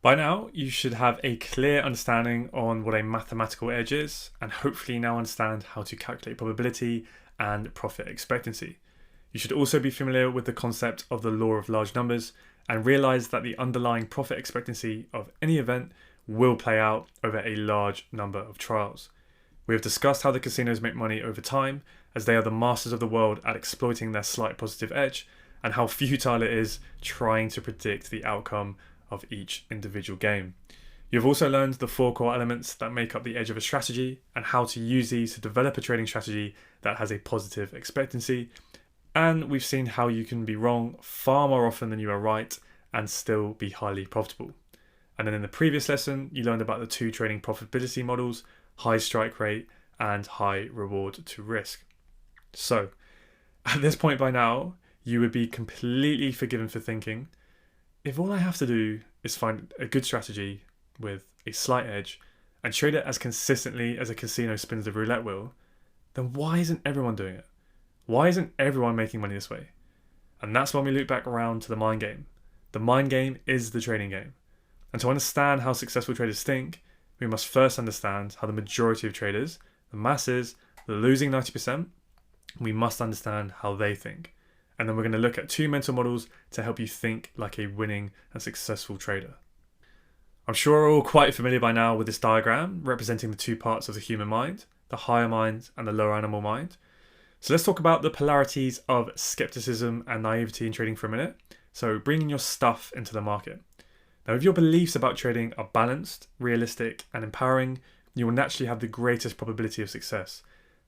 By now, you should have a clear understanding on what a mathematical edge is, and hopefully now understand how to calculate probability and profit expectancy. You should also be familiar with the concept of the law of large numbers and realize that the underlying profit expectancy of any event will play out over a large number of trials. We have discussed how the casinos make money over time, as they are the masters of the world at exploiting their slight positive edge, and how futile it is trying to predict the outcome of each individual game. You've also learned the 4 core elements that make up the edge of a strategy and how to use these to develop a trading strategy that has a positive expectancy. And we've seen how you can be wrong far more often than you are right and still be highly profitable. And then in the previous lesson, you learned about the 2 trading profitability models, high strike rate and high reward to risk. So at this point by now, you would be completely forgiven for thinking, if all I have to do is find a good strategy with a slight edge and trade it as consistently as a casino spins the roulette wheel, then why isn't everyone doing it? Why isn't everyone making money this way? And that's when we loop back around to the mind game. The mind game is the trading game. And to understand how successful traders think, we must first understand how the majority of traders, the masses, the losing 90%, we must understand how they think. And then we're going to look at 2 mental models to help you think like a winning and successful trader. I'm sure we're all quite familiar by now with this diagram representing the 2 parts of the human mind, the higher mind and the lower animal mind. So let's talk about the polarities of skepticism and naivety in trading for a minute. So bringing your stuff into the market. Now, if your beliefs about trading are balanced, realistic and empowering, you will naturally have the greatest probability of success.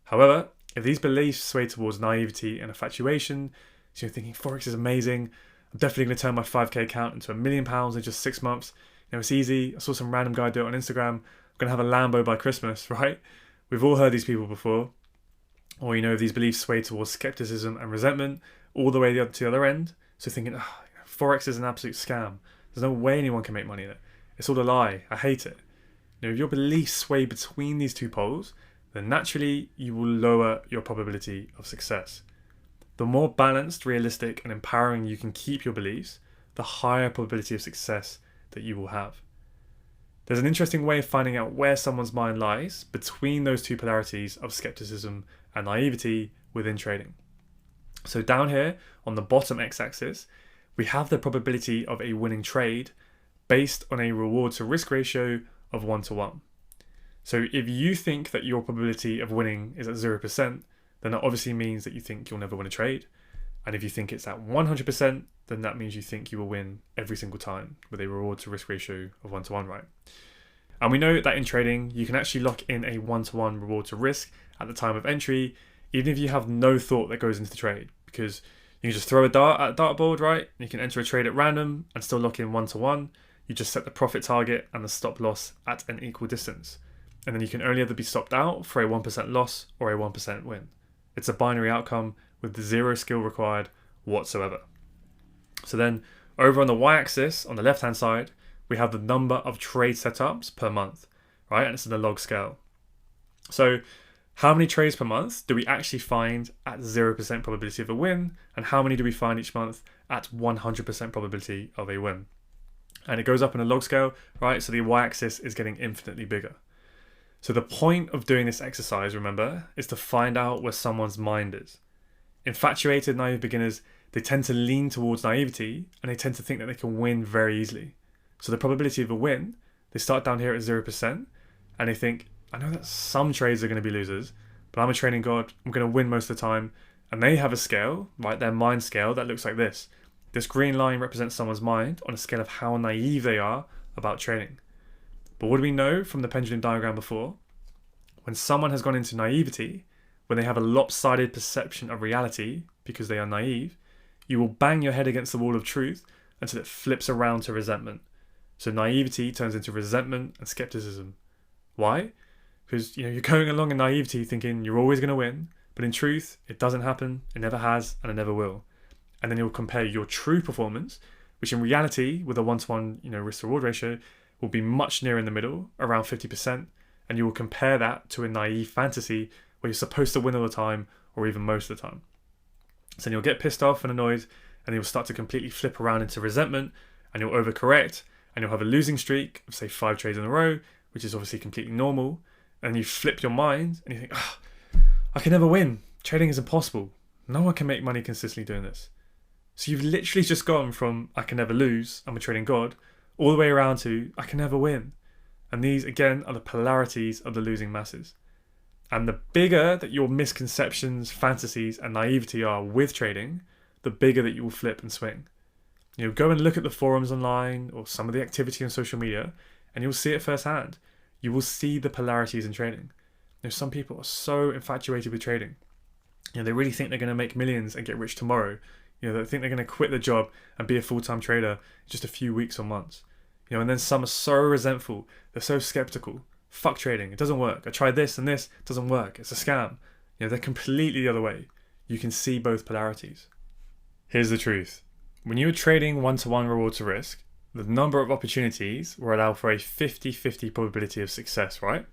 However, if these beliefs sway towards naivety and infatuation, so you're thinking Forex is amazing, I'm definitely going to turn my 5k account into £1 million in just 6 months. It's easy. I saw some random guy do it on Instagram. I'm going to have a Lambo by Christmas, right? We've all heard these people before. Or, if these beliefs sway towards skepticism and resentment all the way to the other end. So thinking, Forex is an absolute scam. There's no way anyone can make money in it. It's all a lie. I hate it. If your beliefs sway between these 2 poles, then naturally you will lower your probability of success. The more balanced, realistic and empowering you can keep your beliefs, the higher probability of success that you will have. There's an interesting way of finding out where someone's mind lies between those 2 polarities of skepticism and naivety within trading. So down here on the bottom x-axis, we have the probability of a winning trade based on a reward to risk ratio of 1:1. So if you think that your probability of winning is at 0%, then that obviously means that you think you'll never win a trade. And if you think it's at 100%, then that means you think you will win every single time with a reward to risk ratio of 1:1, right? And we know that in trading, you can actually lock in a 1:1 reward to risk at the time of entry, even if you have no thought that goes into the trade, because you can just throw a dart at a dartboard, right? You can enter a trade at random and still lock in 1:1. You just set the profit target and the stop loss at an equal distance. And then you can only ever be stopped out for a 1% loss or a 1% win. It's a binary outcome with 0 skill required whatsoever. So then over on the y-axis, on the left-hand side, we have the number of trade setups per month, right? And it's in the log scale. So how many trades per month do we actually find at 0% probability of a win? And how many do we find each month at 100% probability of a win? And it goes up in a log scale, right? So the y-axis is getting infinitely bigger. So the point of doing this exercise, remember, is to find out where someone's mind is. Infatuated, naive beginners, they tend to lean towards naivety and they tend to think that they can win very easily. So the probability of a win, they start down here at 0% and they think, I know that some trades are going to be losers, but I'm a trading god, I'm going to win most of the time. And they have a scale, right, their mind scale that looks like this. This green line represents someone's mind on a scale of how naive they are about trading. But what do we know from the pendulum diagram before? When someone has gone into naivety, when they have a lopsided perception of reality because they are naive, you will bang your head against the wall of truth until it flips around to resentment. So naivety turns into resentment and skepticism. Why? Because you're going along in naivety thinking you're always going to win, but in truth, it doesn't happen, it never has, and it never will. And then you'll compare your true performance, which in reality, with a 1:1 risk-reward ratio, will be much nearer in the middle, around 50%, and you will compare that to a naive fantasy where you're supposed to win all the time, or even most of the time. So then you'll get pissed off and annoyed, and you'll start to completely flip around into resentment, and you'll overcorrect, and you'll have a losing streak of say 5 trades in a row, which is obviously completely normal. And you flip your mind and you think, I can never win. Trading is impossible. No one can make money consistently doing this. So you've literally just gone from I can never lose, I'm a trading god, all the way around to I can never win. And these, again, are the polarities of the losing masses. And the bigger that your misconceptions, fantasies, and naivety are with trading, the bigger that you will flip and swing. Go and look at the forums online or some of the activity on social media, and you'll see it firsthand. You will see the polarities in trading. Some people are so infatuated with trading. They really think they're going to make millions and get rich tomorrow. They think they're going to quit the job and be a full-time trader in just a few weeks or months. And then some are so resentful. They're so skeptical. Fuck trading. It doesn't work. I tried this and this. It doesn't work. It's a scam. They're completely the other way. You can see both polarities. Here's the truth. When you are trading one-to-one reward to risk, the number of opportunities will allow for a 50-50 probability of success, right?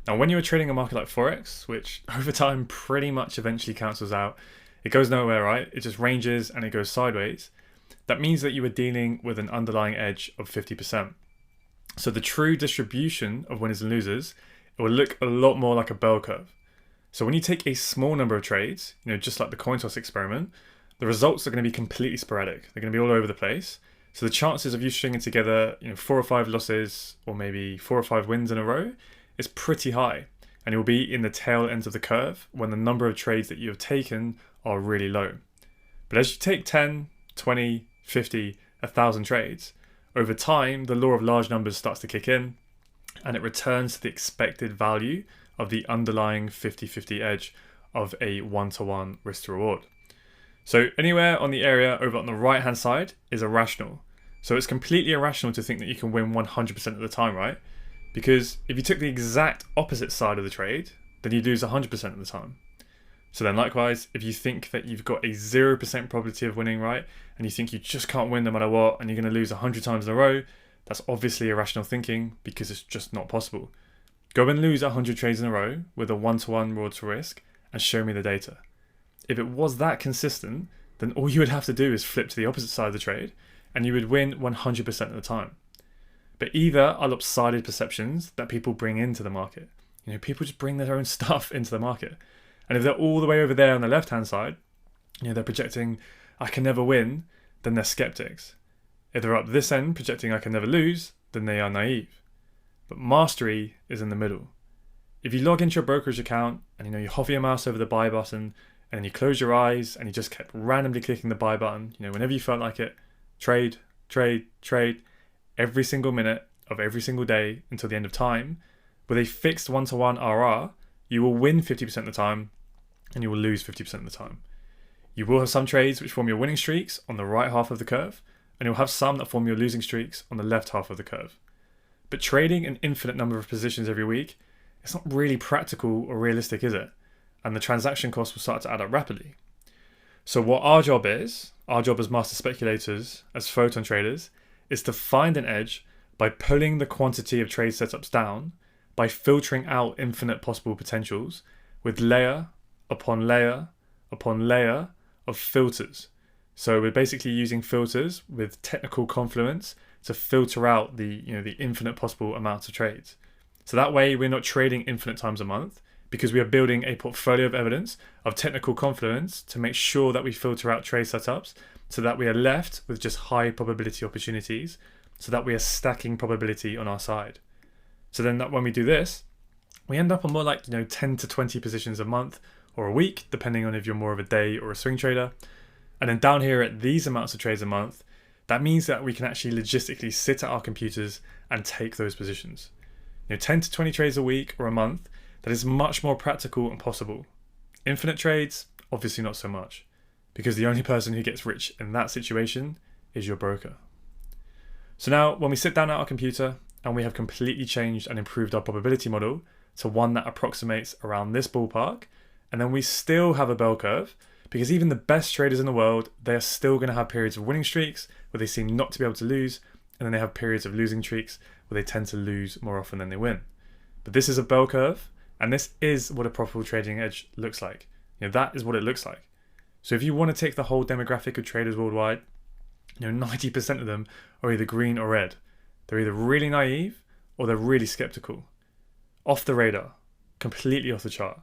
Now, when you are trading a market like Forex, which over time pretty much eventually cancels out, it goes nowhere, right? It just ranges and it goes sideways. That means that you are dealing with an underlying edge of 50%. So the true distribution of winners and losers, it will look a lot more like a bell curve. So when you take a small number of trades, just like the coin toss experiment, the results are going to be completely sporadic. They're going to be all over the place. So the chances of you stringing together, 4 or 5 losses or maybe 4 or 5 wins in a row is pretty high. And you'll be in the tail ends of the curve when the number of trades that you have taken are really low. But as you take 10, 20, 50, 1,000 trades, over time, the law of large numbers starts to kick in and it returns to the expected value of the underlying 50-50 edge of a one-to-one risk to reward. So anywhere on the area over on the right-hand side is irrational. So it's completely irrational to think that you can win 100% of the time, right? Because if you took the exact opposite side of the trade, then you'd lose 100% of the time. So then likewise, if you think that you've got a 0% probability of winning, right, and you think you just can't win no matter what, and you're going to lose 100 times in a row, that's obviously irrational thinking because it's just not possible. Go and lose 100 trades in a row with a one-to-one reward to risk and show me the data. If it was that consistent, then all you would have to do is flip to the opposite side of the trade and you would win 100% of the time. But either are lopsided perceptions that people bring into the market. People just bring their own stuff into the market. And if they're all the way over there on the left-hand side, they're projecting, I can never win, then they're skeptics. If they're up this end projecting I can never lose, then they are naive. But mastery is in the middle. If you log into your brokerage account and you hover your mouse over the buy button and you close your eyes and you just kept randomly clicking the buy button, whenever you felt like it, trade, trade, trade, every single minute of every single day until the end of time, with a fixed one-to-one RR, you will win 50% of the time and you will lose 50% of the time. You will have some trades which form your winning streaks on the right half of the curve, and you'll have some that form your losing streaks on the left half of the curve. But trading an infinite number of positions every week, it's not really practical or realistic, is it? And the transaction costs will start to add up rapidly. So what our job as master speculators, as photon traders, is to find an edge by pulling the quantity of trade setups down, by filtering out infinite possible potentials with layer upon layer upon layer of filters. So we're basically using filters with technical confluence to filter out the infinite possible amounts of trades. So that way we're not trading infinite times a month because we are building a portfolio of evidence of technical confluence to make sure that we filter out trade setups so that we are left with just high probability opportunities so that we are stacking probability on our side. So then when we do this, we end up on more like 10 to 20 positions a month or a week, depending on if you're more of a day or a swing trader. And then down here at these amounts of trades a month, that means that we can actually logistically sit at our computers and take those positions. 10 to 20 trades a week or a month, that is much more practical and possible. Infinite trades, obviously not so much, because the only person who gets rich in that situation is your broker. So now when we sit down at our computer and we have completely changed and improved our probability model to one that approximates around this ballpark, and then we still have a bell curve, because even the best traders in the world, they are still going to have periods of winning streaks where they seem not to be able to lose, and then they have periods of losing streaks where they tend to lose more often than they win. But this is a bell curve, and this is what a profitable trading edge looks like. That is what it looks like. So if you want to take the whole demographic of traders worldwide, 90% of them are either green or red. They're either really naive or they're really skeptical. Off the radar, completely off the chart.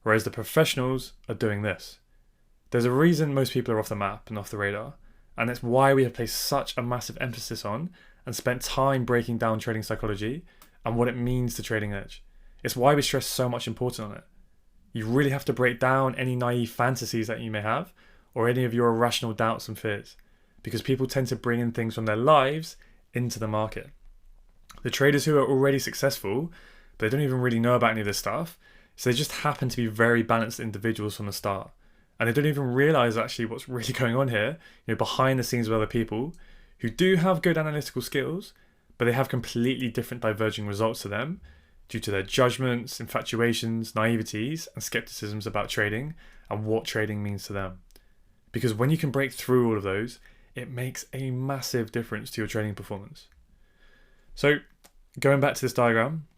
Whereas the professionals are doing this. There's a reason most people are off the map and off the radar, and it's why we have placed such a massive emphasis on and spent time breaking down trading psychology and what it means to trading edge. It's why we stress so much importance on it. You really have to break down any naive fantasies that you may have or any of your irrational doubts and fears, because people tend to bring in things from their lives into the market. The traders who are already successful, but they don't even really know about any of this stuff, so they just happen to be very balanced individuals from the start. And they don't even realize actually what's really going on here, behind the scenes with other people who do have good analytical skills, but they have completely different diverging results to them due to their judgments, infatuations, naiveties, and skepticisms about trading and what trading means to them. Because when you can break through all of those, it makes a massive difference to your trading performance. So, going back to this diagram,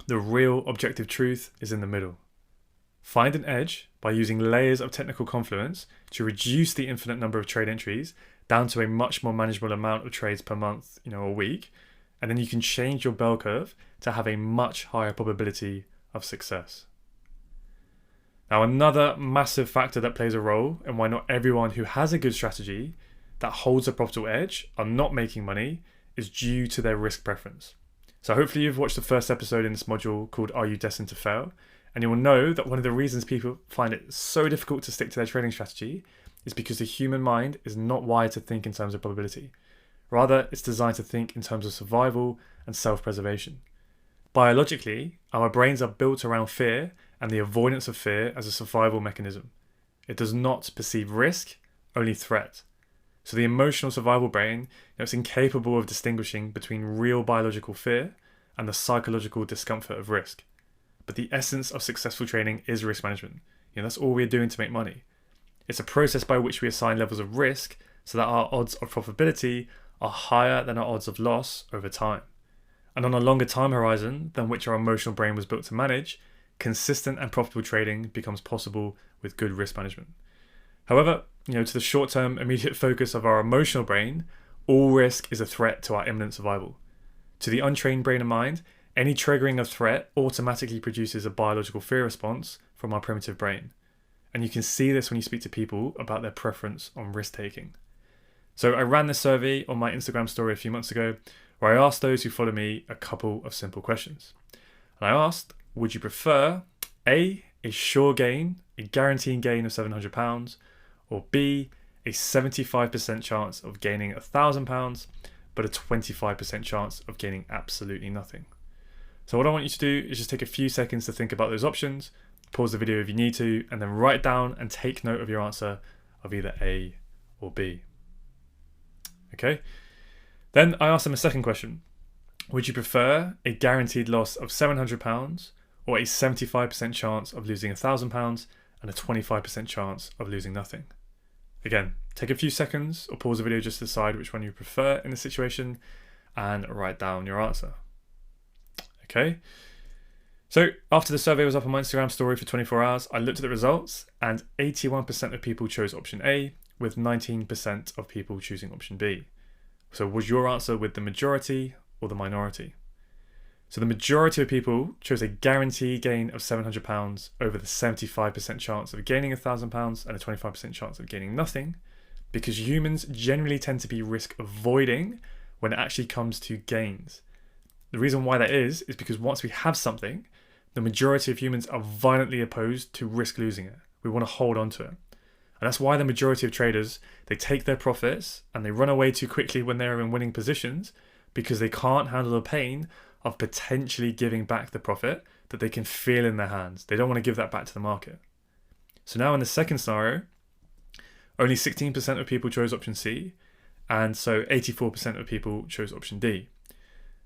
the real objective truth is in the middle. Find an edge by using layers of technical confluence to reduce the infinite number of trade entries down to a much more manageable amount of trades per month, or week, and then you can change your bell curve to have a much higher probability of success. Now, another massive factor that plays a role in why not everyone who has a good strategy that holds a profitable edge are not making money is due to their risk preference. So hopefully you've watched the first episode in this module called Are You Destined to Fail? And you will know that one of the reasons people find it so difficult to stick to their trading strategy is because the human mind is not wired to think in terms of probability. Rather, it's designed to think in terms of survival and self-preservation. Biologically, our brains are built around fear and the avoidance of fear as a survival mechanism. It does not perceive risk, only threat. So the emotional survival brain, it's incapable of distinguishing between real biological fear and the psychological discomfort of risk. But the essence of successful trading is risk management. That's all we're doing to make money. It's a process by which we assign levels of risk so that our odds of profitability are higher than our odds of loss over time. And on a longer time horizon than which our emotional brain was built to manage, consistent and profitable trading becomes possible with good risk management. However, to the short-term immediate focus of our emotional brain, all risk is a threat to our imminent survival. To the untrained brain and mind, any triggering of threat automatically produces a biological fear response from our primitive brain. And you can see this when you speak to people about their preference on risk-taking. So I ran this survey on my Instagram story a few months ago where I asked those who follow me a couple of simple questions. And I asked, would you prefer A, a sure gain, a guaranteed gain of £700, or B, a 75% chance of gaining £1,000, but a 25% chance of gaining absolutely nothing? So what I want you to do is just take a few seconds to think about those options, pause the video if you need to, and then write down and take note of your answer of either A or B. Okay? Then I asked them a second question. Would you prefer a guaranteed loss of £700 or a 75% chance of losing £1,000 and a 25% chance of losing nothing? Again, take a few seconds or pause the video just to decide which one you prefer in the situation and write down your answer. Okay, so after the survey was up on my Instagram story for 24 hours, I looked at the results and 81% of people chose option A, with 19% of people choosing option B. So was your answer with the majority or the minority? So the majority of people chose a guaranteed gain of £700 over the 75% chance of gaining £1,000 and a 25% chance of gaining nothing, because humans generally tend to be risk avoiding when it actually comes to gains. The reason why that is because once we have something, the majority of humans are violently opposed to risk losing it. We want to hold on to it. And that's why the majority of traders, they take their profits and they run away too quickly when they're in winning positions because they can't handle the pain of potentially giving back the profit that they can feel in their hands. They don't want to give that back to the market. So now in the second scenario, only 16% of people chose option C, and so 84% of people chose option D.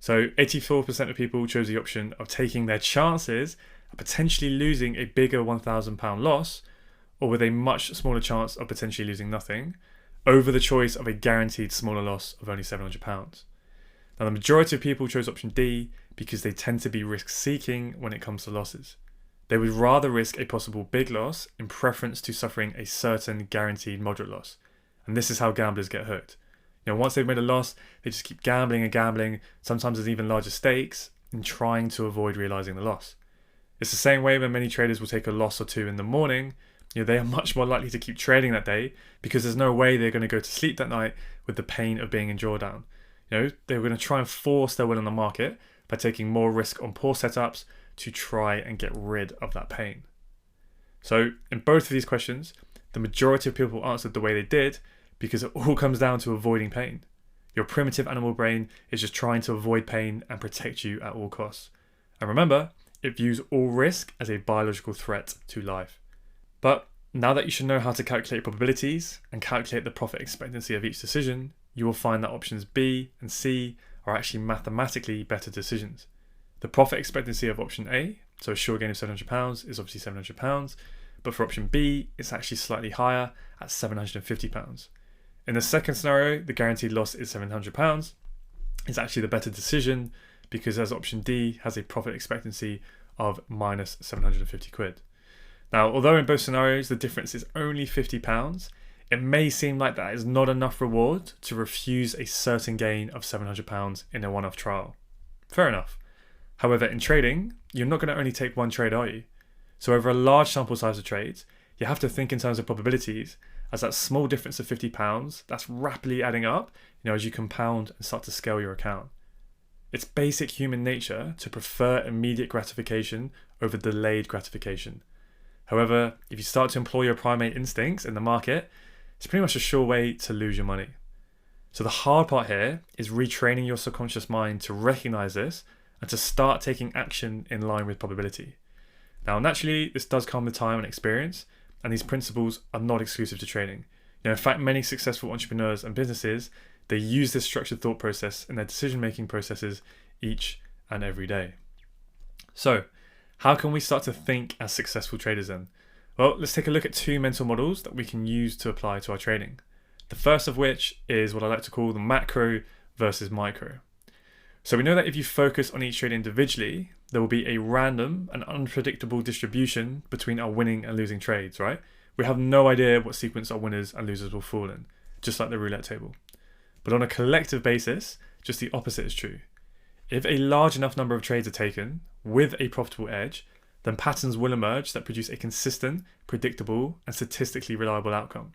So 84% of people chose the option of taking their chances of potentially losing a bigger £1,000 loss, or with a much smaller chance of potentially losing nothing, over the choice of a guaranteed smaller loss of only £700. Now the majority of people chose option D because they tend to be risk-seeking when it comes to losses. They would rather risk a possible big loss in preference to suffering a certain guaranteed moderate loss. And this is how gamblers get hooked. Once they've made a loss, they just keep gambling and gambling. Sometimes there's even larger stakes in trying to avoid realizing the loss. It's the same way when many traders will take a loss or two in the morning. They are much more likely to keep trading that day because there's no way they're going to go to sleep that night with the pain of being in drawdown. They're going to try and force their will in the market by taking more risk on poor setups to try and get rid of that pain. So in both of these questions, the majority of people answered the way they did because it all comes down to avoiding pain. Your primitive animal brain is just trying to avoid pain and protect you at all costs. And remember, it views all risk as a biological threat to life. But now that you should know how to calculate probabilities and calculate the profit expectancy of each decision, you will find that options B and C are actually mathematically better decisions. The profit expectancy of option A, so a sure gain of £700, is obviously £700, but for option B, it's actually slightly higher at £750. In the second scenario, the guaranteed loss is £700. It's actually the better decision because as option D has a profit expectancy of minus 750 quid. Now, although in both scenarios the difference is only £50, it may seem like that is not enough reward to refuse a certain gain of £700 in a one-off trial. Fair enough. However, in trading, you're not going to only take one trade, are you? So over a large sample size of trades, you have to think in terms of probabilities, as that small difference of £50, that's rapidly adding up, as you compound and start to scale your account. It's basic human nature to prefer immediate gratification over delayed gratification. However, if you start to employ your primate instincts in the market, it's pretty much a sure way to lose your money. So the hard part here is retraining your subconscious mind to recognize this and to start taking action in line with probability. Now, naturally, this does come with time and experience, and these principles are not exclusive to trading. In fact, many successful entrepreneurs and businesses, they use this structured thought process in their decision-making processes each and every day. So, how can we start to think as successful traders then? Well, let's take a look at two mental models that we can use to apply to our trading. The first of which is what I like to call the macro versus micro. So we know that if you focus on each trade individually, there will be a random and unpredictable distribution between our winning and losing trades, right? We have no idea what sequence our winners and losers will fall in, just like the roulette table. But on a collective basis, just the opposite is true. If a large enough number of trades are taken with a profitable edge, then patterns will emerge that produce a consistent, predictable, and statistically reliable outcome.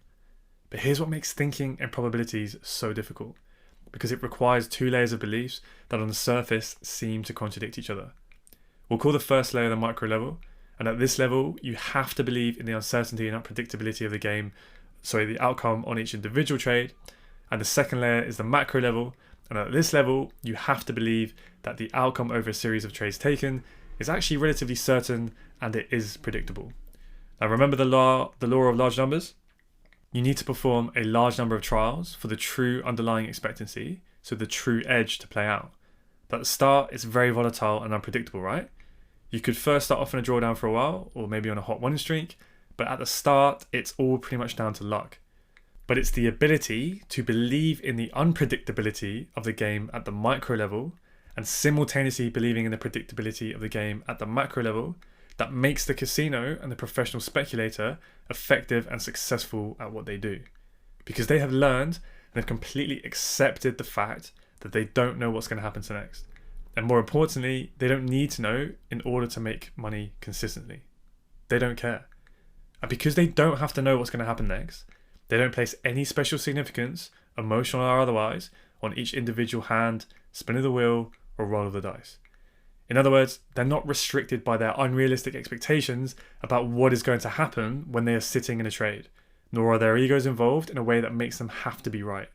But here's what makes thinking and probabilities so difficult, because it requires two layers of beliefs that on the surface seem to contradict each other. We'll call the first layer the micro level, and at this level, you have to believe in the uncertainty and unpredictability of the outcome on each individual trade. And the second layer is the macro level, and at this level, you have to believe that the outcome over a series of trades taken is actually relatively certain and it is predictable. Now remember the law of large numbers? You need to perform a large number of trials for the true underlying expectancy, so the true edge to play out. But at the start, it's very volatile and unpredictable, right? You could first start off in a drawdown for a while, or maybe on a hot winning streak, but at the start, it's all pretty much down to luck. But it's the ability to believe in the unpredictability of the game at the micro level and simultaneously believing in the predictability of the game at the macro level that makes the casino and the professional speculator effective and successful at what they do. Because they have learned and have completely accepted the fact that they don't know what's going to happen next. And more importantly, they don't need to know in order to make money consistently. They don't care. And because they don't have to know what's going to happen next, they don't place any special significance, emotional or otherwise, on each individual hand, spin of the wheel, or roll of the dice. In other words, they're not restricted by their unrealistic expectations about what is going to happen when they are sitting in a trade, nor are their egos involved in a way that makes them have to be right.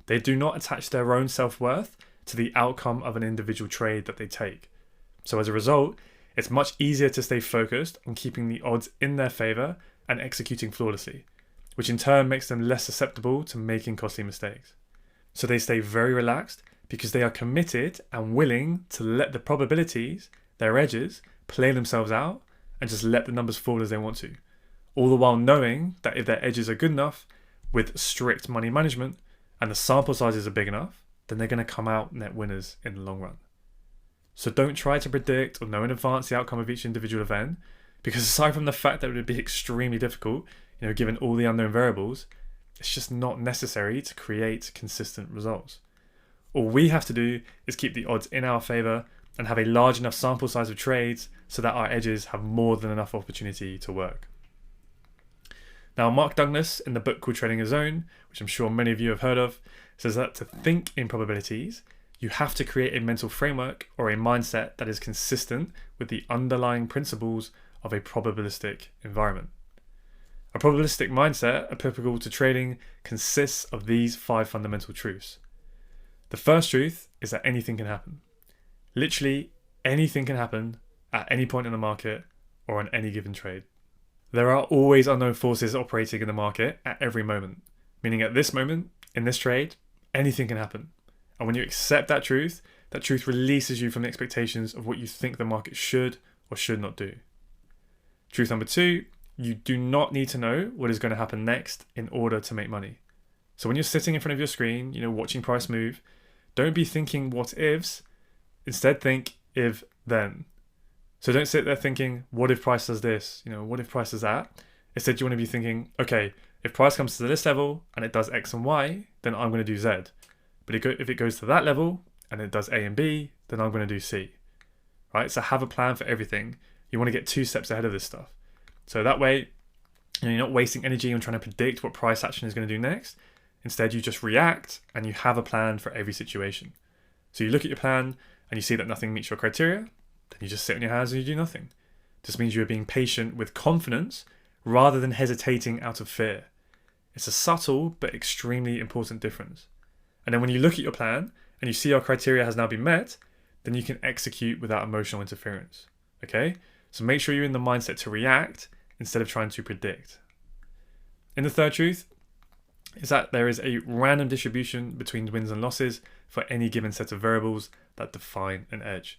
They do not attach their own self-worth to the outcome of an individual trade that they take. So as a result, it's much easier to stay focused on keeping the odds in their favor and executing flawlessly, which in turn makes them less susceptible to making costly mistakes. So they stay very relaxed because they are committed and willing to let the probabilities, their edges, play themselves out and just let the numbers fall as they want to. All the while knowing that if their edges are good enough with strict money management and the sample sizes are big enough, then they're going to come out net winners in the long run. So don't try to predict or know in advance the outcome of each individual event, because aside from the fact that it would be extremely difficult, given all the unknown variables, It's just not necessary to create consistent results. All we have to do is keep the odds in our favour and have a large enough sample size of trades so that our edges have more than enough opportunity to work. Now, Mark Douglas, in the book called Trading a Zone, which I'm sure many of you have heard of, says that to think in probabilities, you have to create a mental framework or a mindset that is consistent with the underlying principles of a probabilistic environment. A probabilistic mindset applicable to trading consists of these 5 fundamental truths. The first truth is that anything can happen. Literally anything can happen at any point in the market or on any given trade. There are always unknown forces operating in the market at every moment, meaning at this moment, in this trade, anything can happen. And when you accept that truth releases you from the expectations of what you think the market should or should not do. Truth number 2, you do not need to know what is going to happen next in order to make money. So when you're sitting in front of your screen, watching price move, don't be thinking what ifs, instead think if then. So don't sit there thinking, what if price does this? What if price does that? Instead, you want to be thinking, okay, if price comes to this level and it does X and Y, then I'm going to do Z. But if it goes to that level and it does A and B, then I'm going to do C. Right? So have a plan for everything. You want to get 2 steps ahead of this stuff. So that way, you're not wasting energy on trying to predict what price action is going to do next. Instead, you just react and you have a plan for every situation. So you look at your plan and you see that nothing meets your criteria, then you just sit on your hands and you do nothing. This means you're being patient with confidence rather than hesitating out of fear. It's a subtle but extremely important difference. And then when you look at your plan and you see your criteria has now been met, then you can execute without emotional interference. Okay? So make sure you're in the mindset to react instead of trying to predict. And the third truth is that there is a random distribution between wins and losses for any given set of variables that define an edge.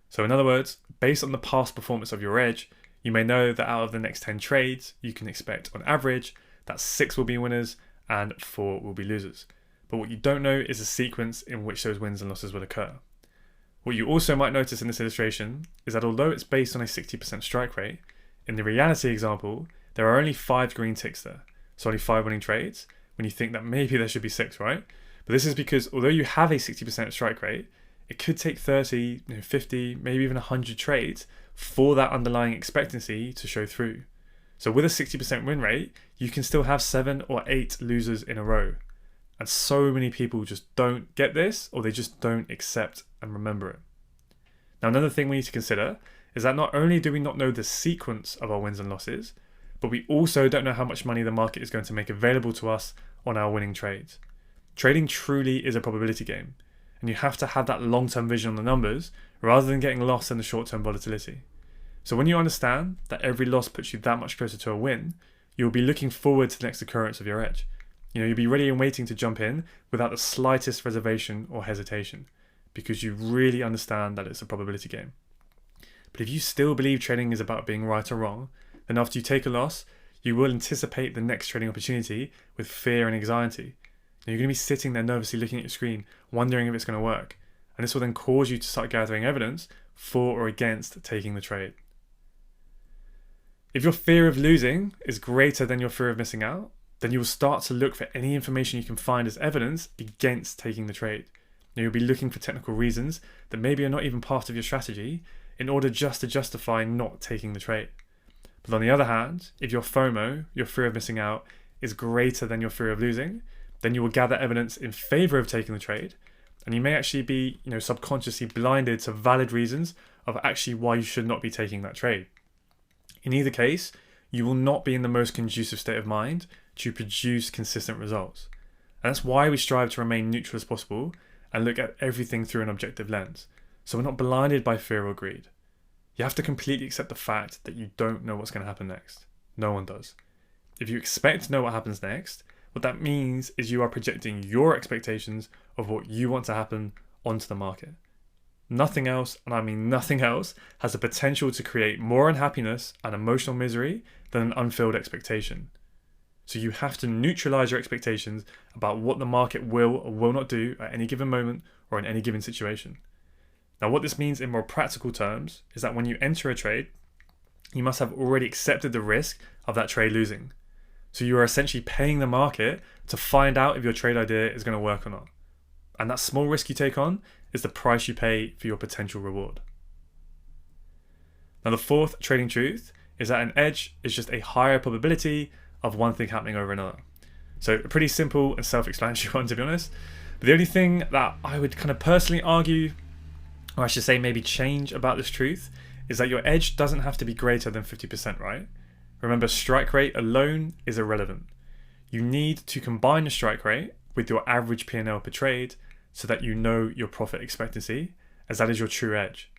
So in other words, based on the past performance of your edge, you may know that out of the next 10 trades, you can expect on average that 6 will be winners and 4 will be losers. But what you don't know is the sequence in which those wins and losses will occur. What you also might notice in this illustration is that although it's based on a 60% strike rate, in the reality example, there are only 5 green ticks there. So only 5 winning trades, when you think that maybe there should be 6, right? But this is because although you have a 60% strike rate, it could take 30, 50, maybe even 100 trades for that underlying expectancy to show through. So with a 60% win rate, you can still have 7 or 8 losers in a row. And so many people just don't get this, or they just don't accept and remember it. Now, another thing we need to consider is that not only do we not know the sequence of our wins and losses, but we also don't know how much money the market is going to make available to us on our winning trades. Trading truly is a probability game, and you have to have that long-term vision on the numbers rather than getting lost in the short-term volatility. So when you understand that every loss puts you that much closer to a win, you'll be looking forward to the next occurrence of your edge. You'll be ready and waiting to jump in without the slightest reservation or hesitation, because you really understand that it's a probability game. But if you still believe trading is about being right or wrong, then after you take a loss, you will anticipate the next trading opportunity with fear and anxiety. You're going to be sitting there nervously looking at your screen, wondering if it's going to work. And this will then cause you to start gathering evidence for or against taking the trade. If your fear of losing is greater than your fear of missing out, then you will start to look for any information you can find as evidence against taking the trade. You'll be looking for technical reasons that maybe are not even part of your strategy in order just to justify not taking the trade. But on the other hand, if your FOMO, your fear of missing out, is greater than your fear of losing, then you will gather evidence in favor of taking the trade, and you may actually be, subconsciously blinded to valid reasons of actually why you should not be taking that trade. In either case, you will not be in the most conducive state of mind to produce consistent results. And that's why we strive to remain neutral as possible and look at everything through an objective lens, so we're not blinded by fear or greed. You have to completely accept the fact that you don't know what's going to happen next. No one does. If you expect to know what happens next, what that means is you are projecting your expectations of what you want to happen onto the market. Nothing else, and I mean nothing else, has the potential to create more unhappiness and emotional misery than an unfilled expectation. So you have to neutralize your expectations about what the market will or will not do at any given moment or in any given situation. Now, what this means in more practical terms is that when you enter a trade, you must have already accepted the risk of that trade losing. So you are essentially paying the market to find out if your trade idea is going to work or not. And that small risk you take on is the price you pay for your potential reward. Now, the fourth trading truth is that an edge is just a higher probability of one thing happening over another. So a pretty simple and self-explanatory one, to be honest. But the only thing that I would kind of personally argue, or I should say maybe change about this truth, is that your edge doesn't have to be greater than 50%, right? Remember, strike rate alone is irrelevant. You need to combine the strike rate with your average P&L per trade so that you know your profit expectancy, as that is your true edge.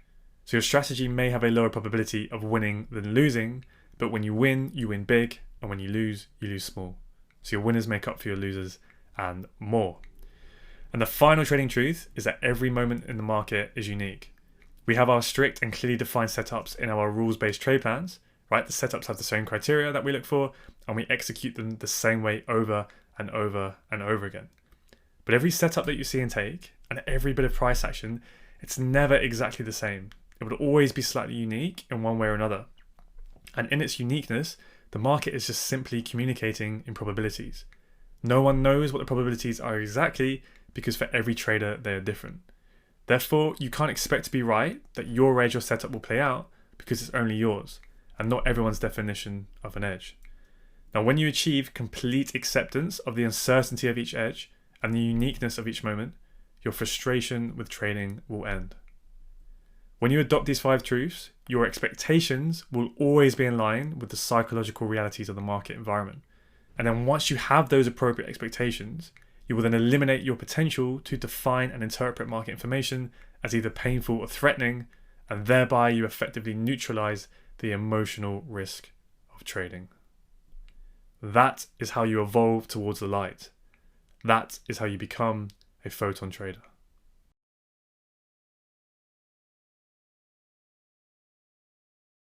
So your strategy may have a lower probability of winning than losing, but when you win big, and when you lose small. So your winners make up for your losers and more. And the final trading truth is that every moment in the market is unique. We have our strict and clearly defined setups in our rules-based trade plans, right? The setups have the same criteria that we look for, and we execute them the same way over and over and over again. But every setup that you see and take, and every bit of price action, it's never exactly the same. It would always be slightly unique in one way or another. And in its uniqueness, the market is just simply communicating in probabilities. No one knows what the probabilities are exactly because for every trader, they are different. Therefore, you can't expect to be right that your edge or setup will play out because it's only yours and not everyone's definition of an edge. Now, when you achieve complete acceptance of the uncertainty of each edge and the uniqueness of each moment, your frustration with trading will end. When you adopt these 5 truths, your expectations will always be in line with the psychological realities of the market environment. And then once you have those appropriate expectations, you will then eliminate your potential to define and interpret market information as either painful or threatening, and thereby you effectively neutralize the emotional risk of trading. That is how you evolve towards the light. That is how you become a photon trader.